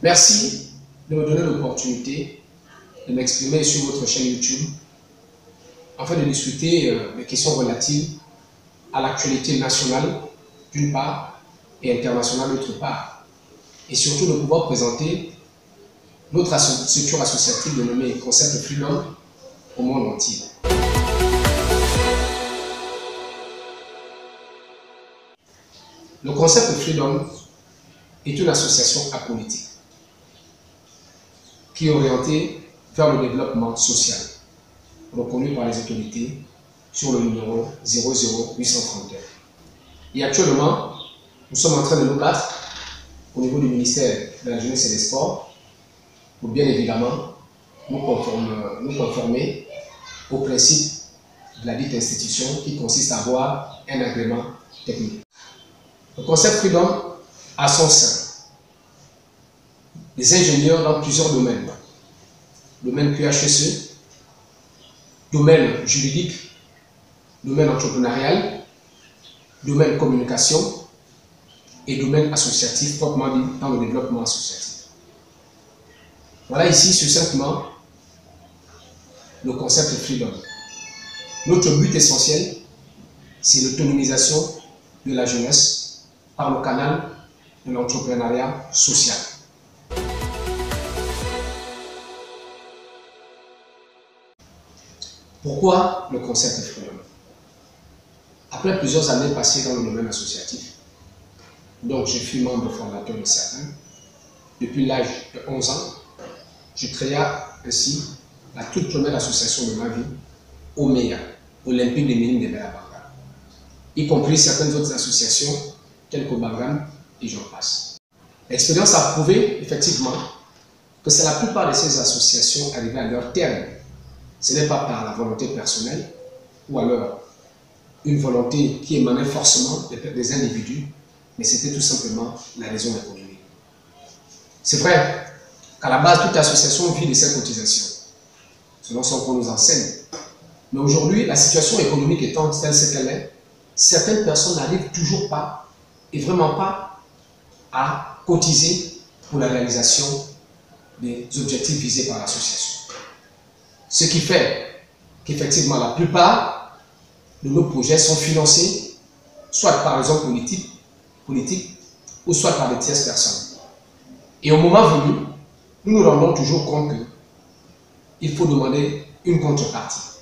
Merci de me donner l'opportunité de m'exprimer sur votre chaîne YouTube afin de discuter des questions relatives à l'actualité nationale d'une part et internationale d'autre part, et surtout de pouvoir présenter notre structure associative dénommée Concept Freedom au monde entier. Le Concept Freedom est une association apolitique qui est orientée vers le développement social, reconnu par les autorités sur le numéro 00831. Et actuellement, nous sommes en train de nous battre au niveau du ministère de la Jeunesse et des Sports pour bien évidemment nous conformer au principe de la dite institution qui consiste à avoir un agrément technique. Le Concept Freedom a son sein des ingénieurs dans plusieurs domaines. Domaine QHSE, domaine juridique, domaine entrepreneurial, domaine communication et domaine associatif, proprement dit dans le développement associatif. Voilà ici succinctement le Concept Freedom. Notre but essentiel, c'est l'autonomisation de la jeunesse par le canal de l'entrepreneuriat social. Pourquoi le Concept Freedom? Après plusieurs années passées dans le domaine associatif, donc je fus membre fondateur de certains, depuis l'âge de 11 ans, je créa ainsi la toute première association de ma vie, OMEA, Olympique des Mines de Bela-Bangam, y compris certaines autres associations telles qu'Obangam et j'en passe. L'expérience a prouvé effectivement que c'est la plupart de ces associations arrivées à leur terme. Ce n'est pas par la volonté personnelle ou alors une volonté qui émanait forcément des individus, mais c'était tout simplement la raison économique. C'est vrai qu'à la base, toute association vit de ses cotisations, selon ce qu'on nous enseigne. Mais aujourd'hui, la situation économique étant telle qu'elle est, certaines personnes n'arrivent toujours pas, et vraiment pas, à cotiser pour la réalisation des objectifs visés par l'association. Ce qui fait qu'effectivement, la plupart de nos projets sont financés soit par raison politique ou soit par des tierces personnes. Et au moment venu, nous nous rendons toujours compte qu'il faut demander une contrepartie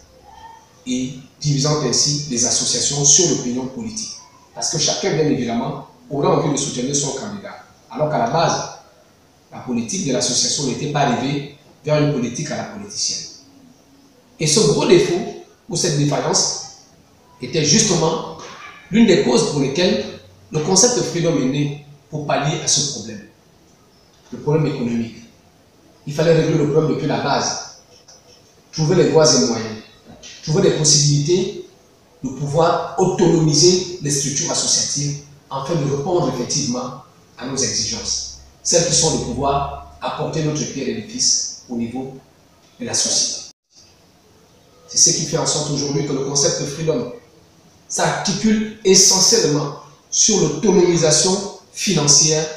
et divisant ainsi les associations sur l'opinion politique. Parce que chacun, bien évidemment, aura envie de soutenir son candidat. Alors qu'à la base, la politique de l'association n'était pas arrivée vers une politique à la politicienne. Et ce gros défaut, ou cette défaillance, était justement l'une des causes pour lesquelles le Concept Freedom est né pour pallier à ce problème. Le problème économique. Il fallait régler le problème depuis la base. Trouver les voies et moyens. Trouver des possibilités de pouvoir autonomiser les structures associatives afin de répondre effectivement à nos exigences. Celles qui sont de pouvoir apporter notre pierre d'édifice au niveau de la société. C'est ce qui fait en sorte aujourd'hui que le Concept Freedom s'articule essentiellement sur l'autonomisation financière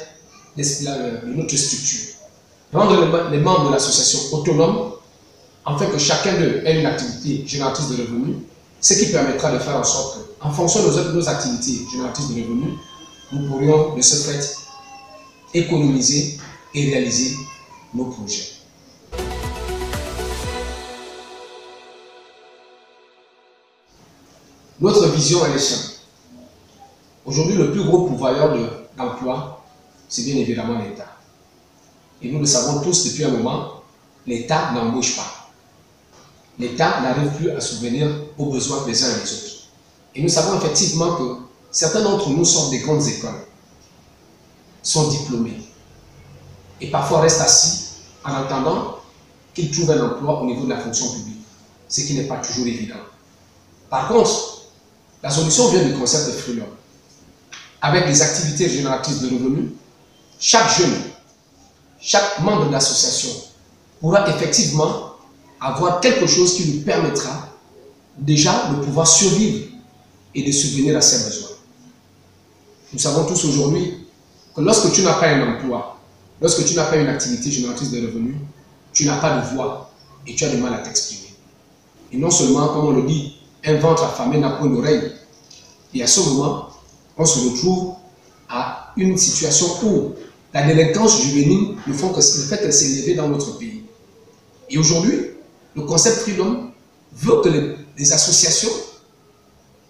de notre structure. Rendre les membres de l'association autonomes, afin que chacun d'eux ait une activité génératrice de revenus, ce qui permettra de faire en sorte qu'en fonction de nos activités génératrices de revenus, nous pourrions de ce fait économiser et réaliser nos projets. Notre vision, elle est simple. Aujourd'hui, le plus gros pourvoyeur d'emploi, c'est bien évidemment l'État. Et nous le savons tous depuis un moment, l'État n'embauche pas. L'État n'arrive plus à subvenir aux besoins des uns et des autres. Et nous savons effectivement que certains d'entre nous sortent des grandes écoles, sont diplômés, et parfois restent assis en attendant qu'ils trouvent un emploi au niveau de la fonction publique, ce qui n'est pas toujours évident. Par contre, la solution vient du Concept Freedom. Avec des activités génératrices de revenus, chaque jeune, chaque membre de l'association pourra effectivement avoir quelque chose qui lui permettra déjà de pouvoir survivre et de subvenir à ses besoins. Nous savons tous aujourd'hui que lorsque tu n'as pas un emploi, Lorsque tu n'as pas une activité génératrice de revenus, tu n'as pas de voix et tu as du mal à t'exprimer. Et non seulement, comme on le dit, un ventre affamé n'a point d'oreille. Et à ce moment, on se retrouve à une situation où la délinquance juvénile ne fait qu'elle s'élever dans notre pays. Et aujourd'hui, le concept Freedom veut que les associations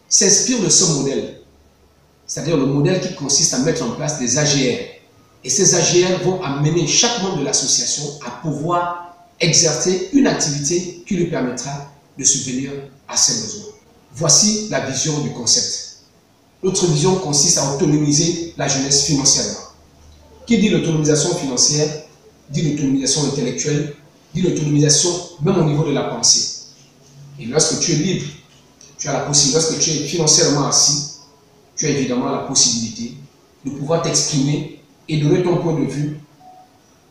s'inspirent de ce modèle. C'est-à-dire le modèle qui consiste à mettre en place des AGR. Et ces AGR vont amener chaque membre de l'association à pouvoir exercer une activité qui lui permettra de subvenir à ses besoins. Voici la vision du concept. Notre vision consiste à autonomiser la jeunesse financièrement. Qui dit l'autonomisation financière, dit l'autonomisation intellectuelle, dit l'autonomisation même au niveau de la pensée. Et lorsque tu es libre, tu as la possibilité, lorsque tu es financièrement assis, tu as évidemment la possibilité de pouvoir t'exprimer et donner ton point de vue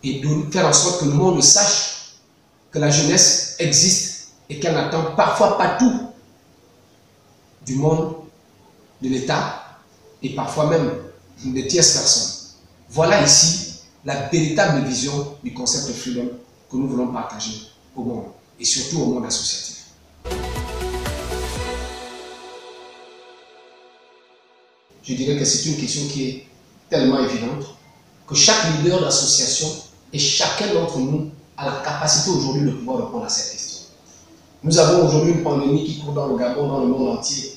et de faire en sorte que le monde sache que la jeunesse existe et qu'elle n'attend parfois pas tout du monde, de l'État et parfois même des tierces personnes. Voilà ici la véritable vision du concept Freedom que nous voulons partager au monde et surtout au monde associatif. Je dirais que c'est une question qui est tellement évidente que chaque leader d'association et chacun d'entre nous a la capacité aujourd'hui de pouvoir répondre à cette question. Nous avons aujourd'hui une pandémie qui court dans le Gabon, dans le monde entier,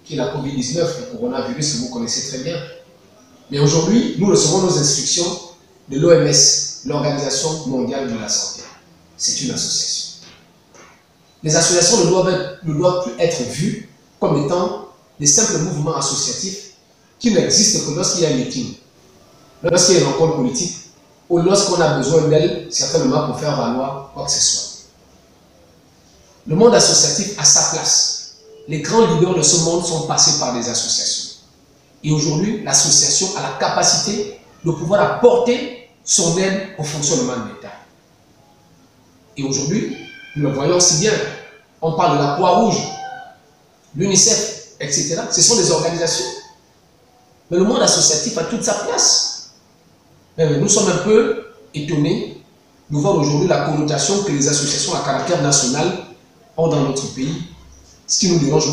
qui est la Covid-19, le coronavirus que vous connaissez très bien. Mais aujourd'hui, nous recevons nos instructions de l'OMS, l'Organisation mondiale de la santé. C'est une association. Les associations ne doivent plus être vues comme étant des simples mouvements associatifs qui n'existent que lorsqu'il y a un meeting, lorsqu'il y a une rencontre politique, ou lorsqu'on a besoin d'elle, certainement pour faire valoir quoi que ce soit. Le monde associatif a sa place. Les grands leaders de ce monde sont passés par des associations. Et aujourd'hui, l'association a la capacité de pouvoir apporter son aide au fonctionnement de l'État. Et aujourd'hui, nous le voyons si bien, on parle de la Croix-Rouge, l'UNICEF, etc. Ce sont des organisations. Mais le monde associatif a toute sa place. Mais nous sommes un peu étonnés de voir aujourd'hui la connotation que les associations à caractère national ont dans notre pays, ce qui nous dérange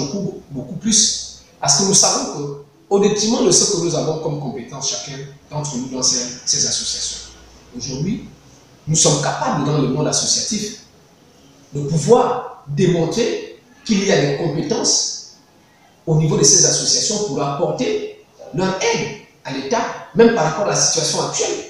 beaucoup plus, parce que nous savons qu'au détriment de ce que nous avons comme compétence chacun d'entre nous dans ces associations, aujourd'hui, nous sommes capables dans le monde associatif de pouvoir démontrer qu'il y a des compétences au niveau de ces associations pour apporter leur aide à l'État, même par rapport à la situation actuelle.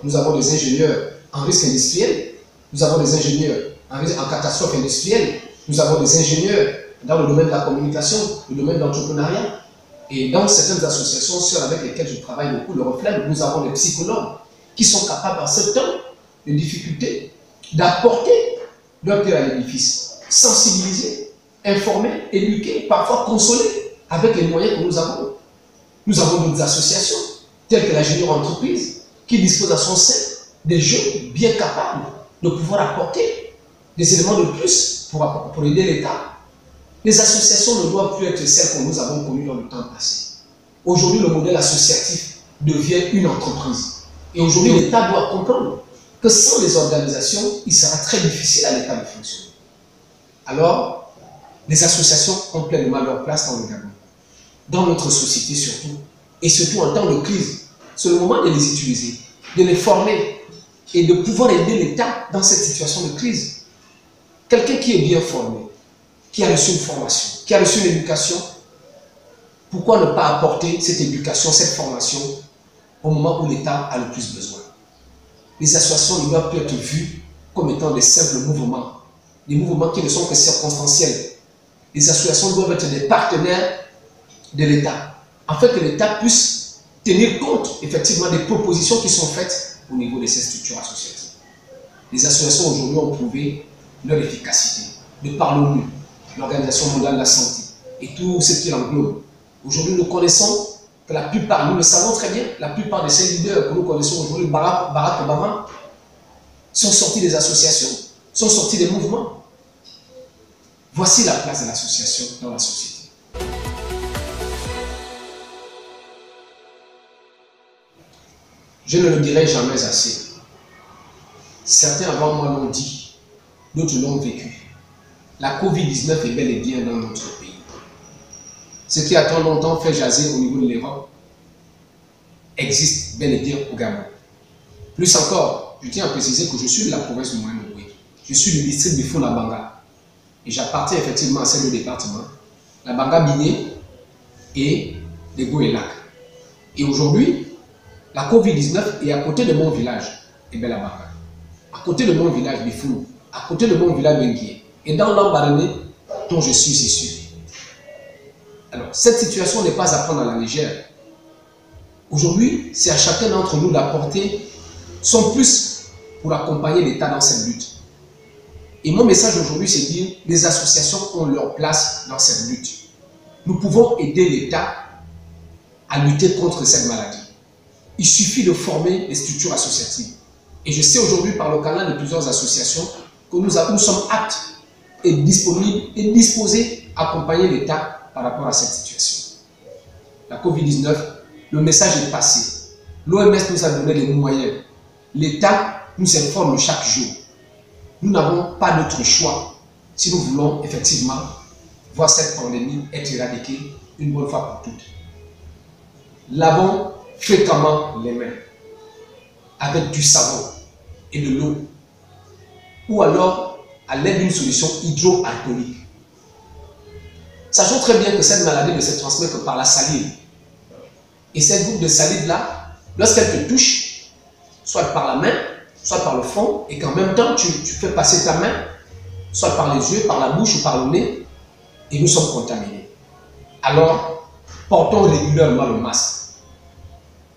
Nous avons des ingénieurs en risque industriel, nous avons des ingénieurs en catastrophe industrielle, nous avons des ingénieurs dans le domaine de la communication, le domaine de l'entrepreneuriat. Et dans certaines associations, celles avec lesquelles je travaille beaucoup, le Reflet, nous avons des psychologues qui sont capables, en ce temps de difficultés, d'apporter leur pierre à l'édifice, sensibiliser, informer, éduquer, parfois consoler avec les moyens que nous avons. Nous avons d'autres associations, telles que la Junior Entreprise, qui dispose à son sein des jeunes bien capables de pouvoir apporter des éléments de plus pour aider l'État. Les associations ne doivent plus être celles que nous avons connues dans le temps passé. Aujourd'hui, le modèle associatif devient une entreprise. Et aujourd'hui, l'État doit comprendre que sans les organisations, il sera très difficile à l'État de fonctionner. Alors, les associations ont pleinement leur place dans le Gabon, dans notre société surtout, et surtout en temps de crise. C'est le moment de les utiliser, de les former et de pouvoir aider l'État dans cette situation de crise. Quelqu'un qui est bien formé, qui a reçu une formation, qui a reçu une éducation, pourquoi ne pas apporter cette éducation, cette formation au moment où l'État a le plus besoin? Les associations ne doivent plus être vues comme étant des simples mouvements, des mouvements qui ne sont que circonstanciels. Les associations doivent être des partenaires de l'État, afin que l'État puisse tenir compte effectivement des propositions qui sont faites au niveau de ces structures associatives. Les associations aujourd'hui ont prouvé leur efficacité, de par l'ONU, l'Organisation mondiale de la santé et tout ce qui l'englobe. Aujourd'hui, nous connaissons que la plupart, nous le savons très bien, la plupart de ces leaders que nous connaissons aujourd'hui, Barack Obama, sont sortis des associations, sont sortis des mouvements. Voici la place de l'association dans la société. Je ne le dirai jamais assez. Certains avant moi l'ont dit, d'autres l'ont vécu. La Covid-19 est bel et bien dans notre pays. Ce qui a tant longtemps fait jaser au niveau de l'Europe existe bel et bien au Gabon. Plus encore, je tiens à préciser que je suis de la province du Moyen-Ogooué. Je suis du district de Fou-La-Banga. Et j'appartiens effectivement à ces deux départements, la Banga-Biné et les Goélac. Et aujourd'hui, la Covid-19 est à côté de mon village, Ebelabanga, à côté de mon village, Bifou, à côté de mon village, Benguié, et dans l'Ambaréné, dont je suis issu. Alors, cette situation n'est pas à prendre à la légère. Aujourd'hui, c'est à chacun d'entre nous d'apporter son plus pour accompagner l'État dans cette lutte. Et mon message aujourd'hui, c'est de dire que les associations ont leur place dans cette lutte. Nous pouvons aider l'État à lutter contre cette maladie. Il suffit de former les structures associatives. Et je sais aujourd'hui par le canal de plusieurs associations que nous sommes aptes et disponibles et disposés à accompagner l'État par rapport à cette situation. La Covid-19, le message est passé. L'OMS nous a donné les moyens. L'État nous informe chaque jour. Nous n'avons pas d'autre choix si nous voulons effectivement voir cette pandémie être éradiquée une bonne fois pour toutes. Lavons fréquemment les mains avec du savon et de l'eau, ou alors à l'aide d'une solution hydroalcoolique. Sachons très bien que cette maladie ne se transmet que par la salive. Et cette goutte de salive-là, lorsqu'elle te touche, soit par la main, soit par le front, et qu'en même temps tu fais passer ta main, soit par les yeux, par la bouche ou par le nez, et nous sommes contaminés. Alors, portons régulièrement le masque.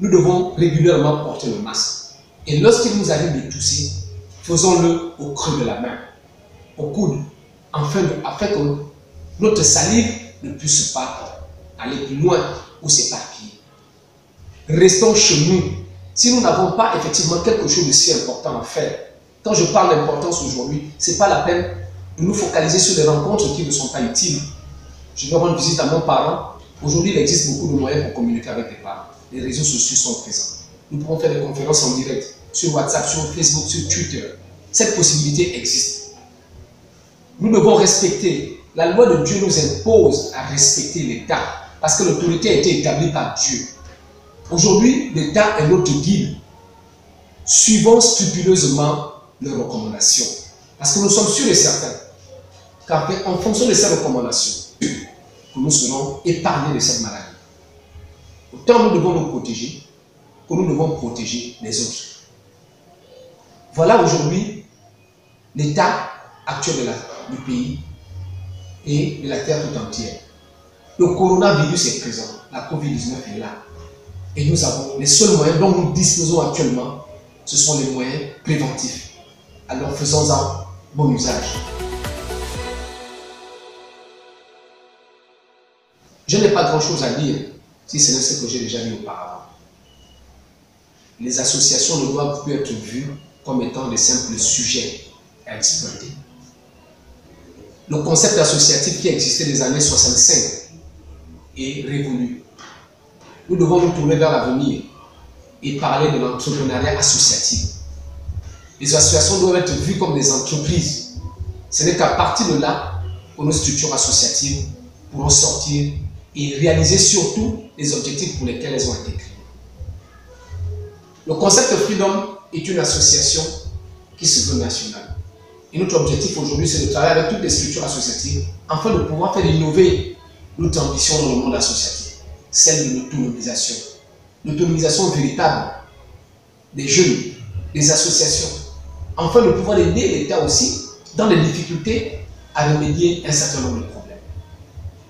Nous devons régulièrement porter le masque. Et lorsqu'il nous arrive de tousser, faisons-le au creux de la main, au coude, afin que notre salive ne puisse pas aller plus loin ou s'éparpiller. Restons chez nous. Si nous n'avons pas effectivement quelque chose de si important à faire, quand je parle d'importance aujourd'hui, ce n'est pas la peine de nous focaliser sur des rencontres qui ne sont pas utiles. Je vais rendre visite à mon parent. Aujourd'hui, il existe beaucoup de moyens pour communiquer avec les parents. Les réseaux sociaux sont présents. Nous pouvons faire des conférences en direct sur WhatsApp, sur Facebook, sur Twitter. Cette possibilité existe. Nous devons respecter. La loi de Dieu nous impose à respecter l'État parce que l'autorité a été établie par Dieu. Aujourd'hui, l'État est notre guide. Suivons scrupuleusement leurs recommandations. Parce que nous sommes sûrs et certains qu'en fonction de ces recommandations, nous serons épargnés de cette maladie. Autant nous devons nous protéger que nous devons protéger les autres. Voilà aujourd'hui l'état actuel du pays et de la terre tout entière. Le coronavirus est présent, la Covid-19 est là. Et nous avons les seuls moyens dont nous disposons actuellement, ce sont les moyens préventifs. Alors faisons-en bon usage. Je n'ai pas grand-chose à dire, si ce n'est ce que j'ai déjà dit auparavant. Les associations ne doivent plus être vues comme étant des simples sujets à exploiter. Le concept associatif qui existait des années 65 est révolu. Nous devons nous tourner vers l'avenir et parler de l'entrepreneuriat associatif. Les associations doivent être vues comme des entreprises. Ce n'est qu'à partir de là que nos structures associatives pourront sortir et réaliser surtout les objectifs pour lesquels elles ont été créées. Le concept Freedom est une association qui se veut nationale. Et notre objectif aujourd'hui, c'est de travailler avec toutes les structures associatives afin de pouvoir faire innover notre ambition dans le monde associatif, celle de l'autonomisation. L'autonomisation véritable des jeunes, des associations, afin de pouvoir aider l'État aussi dans les difficultés à remédier un certain nombre de problèmes.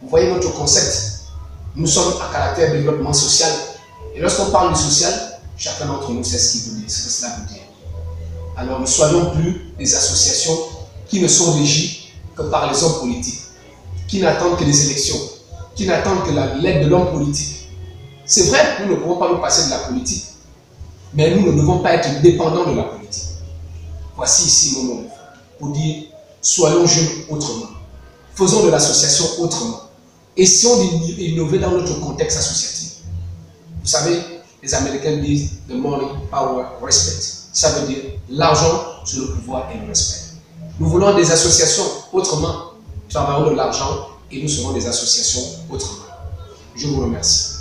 Vous voyez notre concept. Nous sommes à caractère développement social. Et lorsqu'on parle du social, chacun d'entre nous sait ce qu'il veut dire, ce que cela veut dire. Alors ne soyons plus des associations qui ne sont régies que par les hommes politiques, qui n'attendent que les élections, qui n'attendent que l'aide de l'homme politique. C'est vrai, nous ne pouvons pas nous passer de la politique, mais nous ne devons pas être dépendants de la politique. Voici ici mon nom pour dire, soyons jeunes autrement. Faisons de l'association autrement. Essayons d'innover dans notre contexte associatif. Vous savez, Les Américains disent the money, power, respect. Ça veut dire l'argent sur le pouvoir et le respect. Nous voulons des associations autrement. Travaillons de l'argent et nous serons des associations autrement. Je vous remercie.